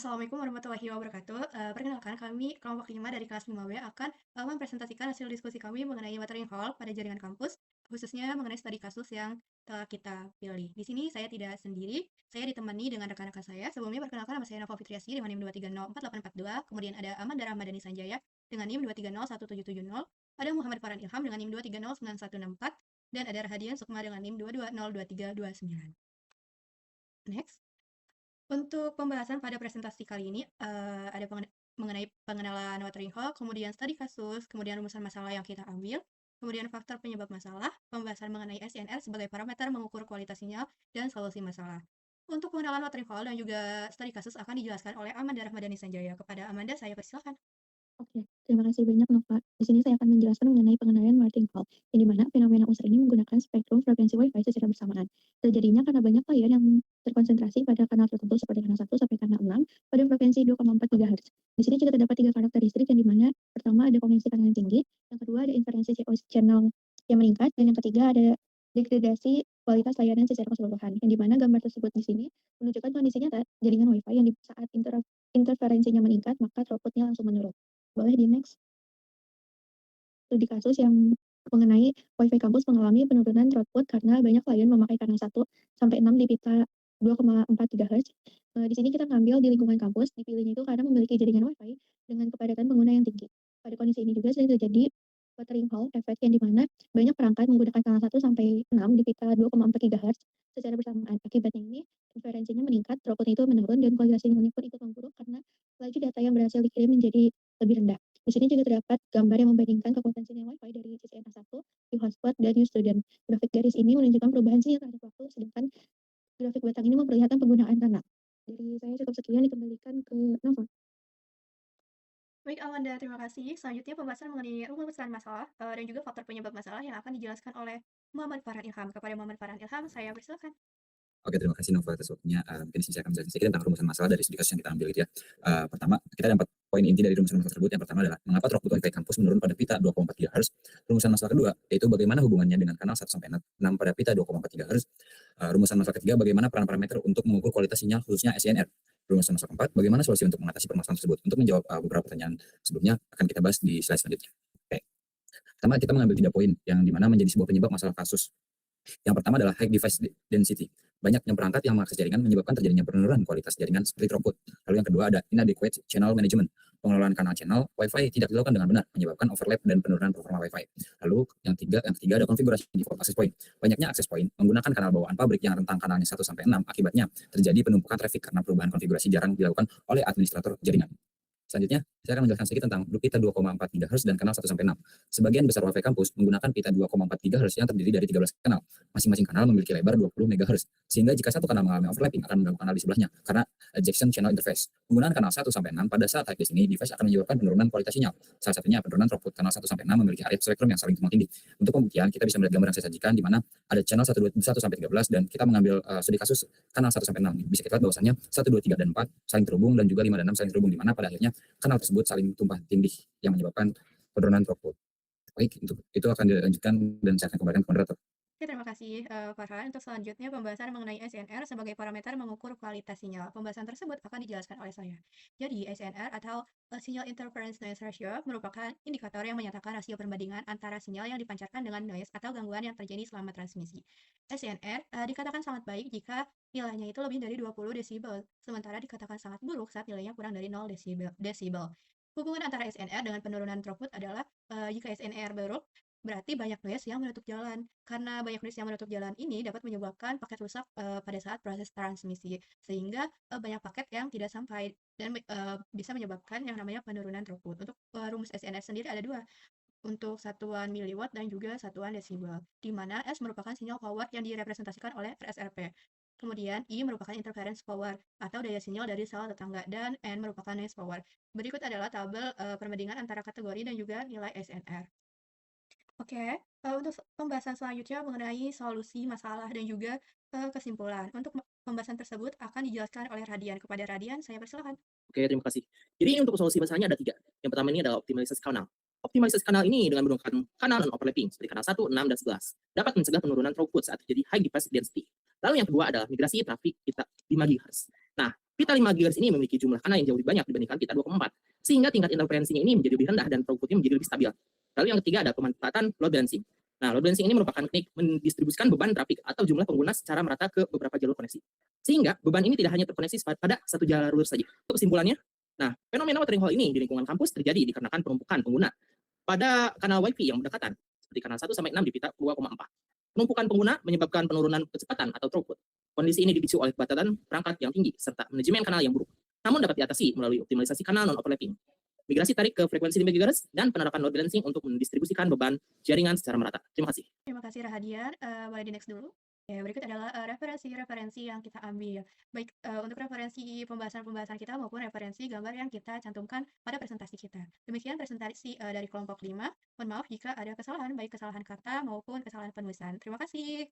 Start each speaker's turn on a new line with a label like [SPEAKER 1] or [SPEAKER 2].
[SPEAKER 1] Assalamualaikum warahmatullahi wabarakatuh. Perkenalkan kami kelompok 5 dari kelas 5B akan mempresentasikan hasil diskusi kami mengenai materi hall pada jaringan kampus, khususnya mengenai studi kasus yang telah kita pilih. Di sini saya tidak sendiri, saya ditemani dengan rekan-rekan saya. Sebelumnya perkenalkan nama saya Nova Fitriasi dengan NIM 2304842, kemudian ada Amanda Rahmadani Sanjaya dengan NIM 2301770, ada Muhammad Farhan Ilham dengan NIM 2309164, dan ada Rahadian Sukma dengan NIM 2202329. Next. Untuk pembahasan pada presentasi kali ini, ada mengenai pengenalan watering hole, kemudian studi kasus, kemudian rumusan masalah yang kita ambil, kemudian faktor penyebab masalah, pembahasan mengenai SNR sebagai parameter mengukur kualitas sinyal, dan solusi masalah. Untuk pengenalan watering hole dan juga studi kasus akan dijelaskan oleh Amanda Rahmadani Sanjaya. Kepada Amanda, saya persilakan.
[SPEAKER 2] Oke, terima kasih banyak Nova. Di sini saya akan menjelaskan mengenai pengenalan Martingale, yang di mana fenomena unsur ini menggunakan spektrum frekuensi Wi-Fi secara bersamaan. Terjadinya karena banyak layar yang terkonsentrasi pada kanal tertentu seperti kanal 1 sampai kanal 6 pada frekuensi 2,4 GHz. Di sini juga terdapat tiga karakteristik yang di mana pertama ada koneksi kanal yang tinggi, yang kedua ada inferensi CO channel yang meningkat, dan yang ketiga ada degradasi kualitas layanan secara keseluruhan. Yang di mana gambar tersebut di sini menunjukkan kondisi nyata jaringan Wi-Fi yang di saat interferensinya meningkat, maka throughput-nya langsung menurun. Boleh di-next. Studi kasus yang mengenai Wi-Fi kampus mengalami penurunan throughput karena banyak klien memakai kanal 1 sampai 6 di pita 2,4 GHz. Di sini kita ngambil di lingkungan kampus, dipilihnya itu karena memiliki jaringan Wi-Fi dengan kepadatan pengguna yang tinggi. Pada kondisi ini juga sering terjadi watering hole effect yang di mana banyak perangkat menggunakan kanal 1 sampai 6 di pita 2,4 GHz secara bersamaan. Akibatnya ini inferensinya meningkat, throughput itu menurun, dan kualitas sinyalnya pun ikut memburuk karena laju data yang berhasil dikirim menjadi lebih rendah. Di sini juga terdapat gambar yang membandingkan kekuatan sinyal Wi-Fi dari CCNA1, U-Hotspot, dan U-Student. Grafik garis ini menunjukkan perubahan sinyal terhadap waktu, sedangkan grafik batang ini memperlihatkan penggunaan kanal. Dari saya cukup sekian, dikembalikan ke Nova.
[SPEAKER 1] Baik, Amanda, terima kasih. Selanjutnya pembahasan mengenai rumusan masalah dan juga faktor penyebab masalah yang akan dijelaskan oleh Muhammad Farhan Ilham. Kepada Muhammad Farhan Ilham, saya persilakan.
[SPEAKER 3] Oke, terima kasih Nova atas waktunya. Mungkin di sini saya akan menjelaskan sedikit tentang rumusan masalah dari studi kasus yang kita ambil gitu ya. Pertama, kita ada 4 poin inti dari rumusan masalah tersebut. Yang pertama adalah mengapa throughput Wi-Fi kampus menurun pada pita 2,4 GHz. Rumusan masalah kedua yaitu bagaimana hubungannya dengan kanal 1 sampai 6 pada pita 2,4 GHz. Rumusan masalah ketiga bagaimana peran parameter untuk mengukur kualitas sinyal khususnya SNR. Rumusan masalah keempat bagaimana solusi untuk mengatasi permasalahan tersebut. Untuk menjawab beberapa pertanyaan sebelumnya akan kita bahas di slide selanjutnya. Oke. Pertama kita mengambil 3 poin yang dimana menjadi sebuah penyebab masalah kasus. Yang pertama adalah high device density. Banyaknya perangkat yang mengakses jaringan menyebabkan terjadinya penurunan kualitas jaringan seperti throughput. Lalu yang kedua ada inadequate channel management. Pengelolaan kanal channel Wi-Fi tidak dilakukan dengan benar, menyebabkan overlap dan penurunan performa Wi-Fi. Lalu yang ketiga ada konfigurasi default access point. Banyaknya access point menggunakan kanal bawaan pabrik yang rentang kanalnya 1 sampai 6, akibatnya terjadi penumpukan traffic karena perubahan konfigurasi jarang dilakukan oleh administrator jaringan. Selanjutnya, saya akan menjelaskan sedikit tentang pita 2,4 GHz dan kanal 1 sampai 6. Sebagian besar Wi-Fi kampus menggunakan pita 2,4 GHz yang terdiri dari 13 kanal. Masing-masing kanal memiliki lebar 20 MHz. Sehingga jika satu kanal mengalami overlapping akan mengganggu kanal di sebelahnya karena ejection channel interface. Penggunaan kanal 1 sampai 6 pada saat high di sini device akan menyebabkan penurunan kualitas sinyal. Salah satunya penurunan throughput kanal 1 sampai 6 memiliki area spektrum yang saling tumpang tindih. Untuk pembuktian, kita bisa melihat gambar yang saya sajikan di mana ada channel 1 sampai 13 dan kita mengambil studi kasus kanal 1 sampai 6. Bisa kita lihat bahwasannya 1, 2, 3, dan 4 saling terhubung dan juga 5 dan 6 saling terhubung di mana pada akhirnya kanal tersebut saling tumpang tindih yang menyebabkan penurunan throughput. Baik, untuk itu akan dilanjutkan dan saya akan kembalikan ke moderator.
[SPEAKER 1] Oke, terima kasih, Farhan. Untuk selanjutnya pembahasan mengenai SNR sebagai parameter mengukur kualitas sinyal. Pembahasan tersebut akan dijelaskan oleh saya. Jadi, SNR atau Signal Interference Noise Ratio merupakan indikator yang menyatakan rasio perbandingan antara sinyal yang dipancarkan dengan noise atau gangguan yang terjadi selama transmisi. SNR dikatakan sangat baik jika nilainya itu lebih dari 20 desibel, sementara dikatakan sangat buruk saat nilainya kurang dari 0 desibel. Hubungan antara SNR dengan penurunan throughput adalah jika SNR buruk, berarti banyak noise yang menutup jalan. Karena banyak noise yang menutup jalan ini dapat menyebabkan paket rusak pada saat proses transmisi, sehingga banyak paket yang tidak sampai dan bisa menyebabkan yang namanya penurunan throughput. Untuk rumus SNR sendiri ada dua, untuk satuan miliwatt dan juga satuan desibel, di mana S merupakan sinyal power yang direpresentasikan oleh RSRP. Kemudian I merupakan interference power atau daya sinyal dari sel tetangga, dan N merupakan noise power. Berikut adalah tabel perbandingan antara kategori dan juga nilai SNR. Oke, untuk pembahasan selanjutnya mengenai solusi masalah dan juga kesimpulan. Untuk pembahasan tersebut akan dijelaskan oleh Radian. Kepada Radian, saya persilakan.
[SPEAKER 4] Oke, terima kasih. Jadi untuk solusi masalahnya ada 3. Yang pertama ini adalah optimalisasi kanal. Optimalisasi kanal ini dengan menggunakan kanal non-overlapping seperti kanal 1, 6, dan 11 dapat mencegah penurunan throughput saat terjadi high device density. Lalu yang kedua adalah migrasi trafik kita 5 GHz. Nah, Pita 5 GHz ini memiliki jumlah kanal yang jauh lebih banyak dibandingkan pita 2,4, sehingga tingkat interferensinya ini menjadi lebih rendah dan throughputnya menjadi lebih stabil. Lalu yang ketiga ada pemanfaatan load balancing. Nah, load balancing ini merupakan teknik mendistribusikan beban trafik atau jumlah pengguna secara merata ke beberapa jalur koneksi. Sehingga beban ini tidak hanya terkoneksi pada satu jalur saja. Untuk kesimpulannya, nah, fenomena watering hole ini di lingkungan kampus terjadi dikarenakan penumpukan pengguna pada kanal Wi-Fi yang berdekatan, seperti kanal 1 sampai 6 di pita 2,4. Penumpukan pengguna menyebabkan penurunan kecepatan atau throughput. Kondisi ini dipicu oleh kebatasan perangkat yang tinggi serta manajemen kanal yang buruk. Namun dapat diatasi melalui optimalisasi kanal non-overlapping, migrasi tarik ke frekuensi 5 GHz, dan penerapan load balancing untuk mendistribusikan beban jaringan secara merata. Terima kasih.
[SPEAKER 1] Terima kasih Rahadian. Boleh di next dulu? Ya, berikut adalah referensi-referensi yang kita ambil. Baik, untuk referensi pembahasan-pembahasan kita maupun referensi gambar yang kita cantumkan pada presentasi kita. Demikian presentasi dari kelompok 5. Mohon maaf jika ada kesalahan, baik kesalahan kata maupun kesalahan penulisan. Terima kasih.